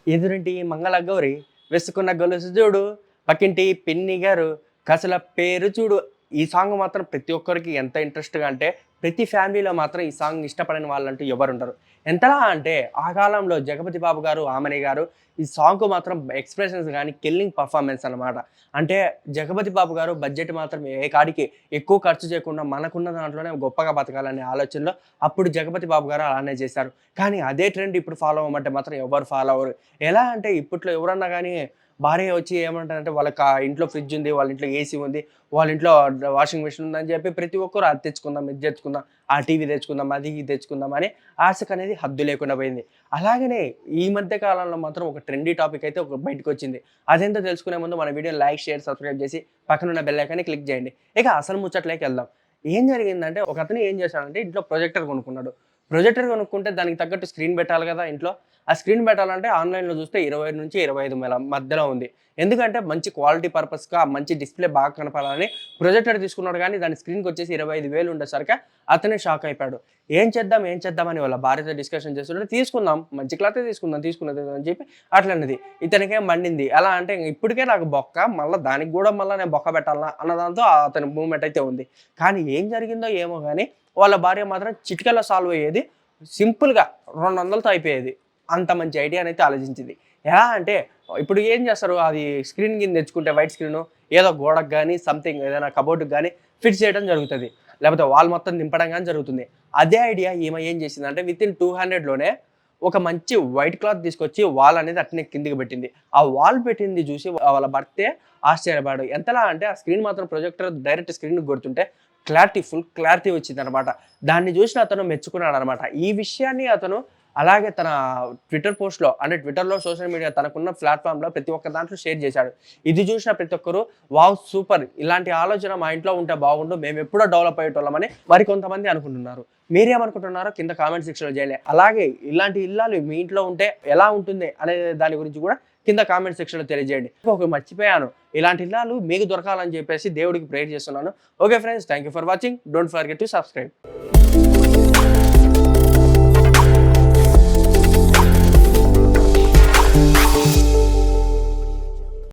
ఎదురింటి మంగళగౌరి వేసుకున్న గొలుసు చూడు, పక్కింటి పిన్ని గారు కసల పేరు చూడు. ఈ సాంగ్ మాత్రం ప్రతి ఒక్కరికి ఎంత ఇంట్రెస్ట్‌గా అంటే, ప్రతి ఫ్యామిలీలో మాత్రం ఈ సాంగ్ ఇష్టపడని వాళ్ళంటూ ఎవరుండరు. ఎంతలా అంటే, ఆ కాలంలో 'జగపతి బాబు' గారు, 'ఆమని' గారు ఈ సాంగ్‌కు మాత్రం ఎక్స్‌ప్రెషన్స్ గాని కిల్లింగ్ పెర్ఫార్మన్స్ అన్నమాట. అంటే 'జగపతి బాబు' గారు బడ్జెట్ మాత్రం ఏ కాడికి ఎక్కువ ఖర్చు చేయకుండా మనకున్న దాంట్లోనే గొప్పగా బతకాలనే ఆలోచనలో అప్పుడు 'జగపతి బాబు' గారు అలానే చేశారు. కానీ అదే ట్రెండ్ ఇప్పుడు ఫాలో అవ్వమంటే మాత్రం ఎవరు ఫాలో అవ్వరు. ఎలా అంటే ఇప్పట్లో ఎవరన్నా గాని భార్య వచ్చి ఏమంటారంటే వాళ్ళకి ఇంట్లో ఫ్రిడ్జ్ ఉంది, వాళ్ళ ఇంట్లో ఏసీ ఉంది, వాళ్ళ ఇంట్లో వాషింగ్ మెషిన్ ఉందని చెప్పి ప్రతి ఒక్కరు అది తెచ్చుకుందాం, ఇది తెచ్చుకుందాం, ఆ టీవీ తెచ్చుకుందాం, అది ఇది తెచ్చుకుందాం అని ఆశకనేది హద్దు లేకుండా పోయింది. అలాగనే ఈ మధ్య కాలంలో మాత్రం ఒక ట్రెండీ టాపిక్ అయితే బయటకొచ్చింది. అదేంటో తెలుసుకునే ముందు మన వీడియోని లైక్, షేర్, సబ్స్క్రైబ్ చేసి పక్కనున్న బెల్ ఐకాన్ని క్లిక్ చేయండి. ఇక అసలు ముచ్చట్లోకి వెళ్దాం. ఏం జరిగిందంటే ఒకతను ఏం చేశాడంటే ఇంట్లో ప్రొజెక్టర్ కొనుక్కున్నాడు. ప్రొజెక్టర్ కొనుక్కుంటే దానికి తగ్గట్టు స్క్రీన్ పెట్టాలి కదా ఇంట్లో. ఆ స్క్రీన్ పెట్టాలంటే ఆన్‌లైన్‌లో చూస్తే 20,000-25,000 మధ్యలో ఉంది. ఎందుకంటే మంచి క్వాలిటీ పర్పస్‌గా మంచి డిస్‌ప్లే బాగా కనపడాలని ప్రొజెక్టర్ తీసుకున్నాడు గానీ దాని స్క్రీన్‌కొచ్చేసి 25,000 ఉండేసరికి అతనే షాక్ అయిపోయాడు. ఏం చేద్దాం, ఏం చేద్దాం అని వాళ్ళ భార్యతో డిస్కషన్ చేస్తుంటే తీసుకుందాం, మంచి క్లాతే తీసుకుందాం, తీసుకున్నది అని చెప్పి అట్లన్నది. ఇతనికేం మండింది. ఎలా అంటే ఇప్పటికే నాకు బొక్క, మళ్ళా దానికి గూడా మళ్ళా నేను బొక్క పెట్టాలా అన్న దాంతో అతని మూవ్‌మెంట్ అయితే ఉంది. కానీ ఏం జరిగిందో ఏమో గానీ వాళ్ళ భార్య మాత్రం చిటికెలో సాల్వ్ అయ్యేది. సింపుల్‌గా 200లతో అయిపోయేది. అంత మంచి ఐడియానైతే ఆలోచించింది. ఎలా అంటే ఇప్పుడు ఏం చేస్తారు అది స్క్రీన్ కింద తెచ్చుకుంటే వైట్ స్క్రీను ఏదో గోడకు గానీ, సంథింగ్ ఏదైనా కబోర్డ్‌కి గానీ ఫిక్స్ చేయడం జరుగుతది. లేకపోతే వాల్ మొత్తం నింపడం గానీ జరుగుతుంది. అదే ఐడియా ఈమె ఏం చేసిందంటే వితిన్ 200లోనే ఒక మంచి వైట్ క్లాత్ తీసుకొచ్చి వాల్ అనేది అట్నే కిందకి పెట్టింది. ఆ వాల్ పెట్టింది చూసి వాళ్ళ భర్తే ఆశ్చర్యపడ్డాడు. ఎంతలా అంటే ఆ స్క్రీన్ మాత్రం ప్రొజెక్టర్ డైరెక్ట్ స్క్రీన్‌కి కొడుతుంటే ఫుల్ క్లారిటీ వచ్చిందనమాట. దాన్ని చూసిన అతను మెచ్చుకున్నాడనమాట. ఈ విషయాన్ని అతను అలాగే తన ట్విట్టర్ పోస్ట్‌లో అంటే ట్విట్టర్‌లో సోషల్ మీడియా తనకున్న ప్లాట్‌ఫార్మ్‌లో ప్రతి ఒక్క దాంట్లో షేర్ చేశాడు. ఇది చూసిన ప్రతి ఒక్కరు వావ్! సూపర్, ఇలాంటి ఆలోచన మా ఇంట్లో ఉంటే బాగుండు, మేమెప్పుడో డెవలప్ అయ్యేటోళ్ళమని మరికొంతమంది అనుకుంటున్నారు. మీరేమనుకుంటున్నారో కింద కామెంట్ సెక్షన్‌లో చేయాలి. అలాగే ఇలాంటి ఇల్లాలు మీ ఇంట్లో ఉంటే ఎలా ఉంటుంది అనే దాని గురించి కూడా కింద కామెంట్ సెక్షన్‌లో తెలియజేయండి. ఇంకొకటి మర్చిపోయాను. ఇలాంటి ఇల్లాలు మీకు దొరకాలని చెప్పేసి దేవుడికి ప్రేయర్ చేస్తున్నాను. Okay friends, thank you for watching. Don't forget to subscribe.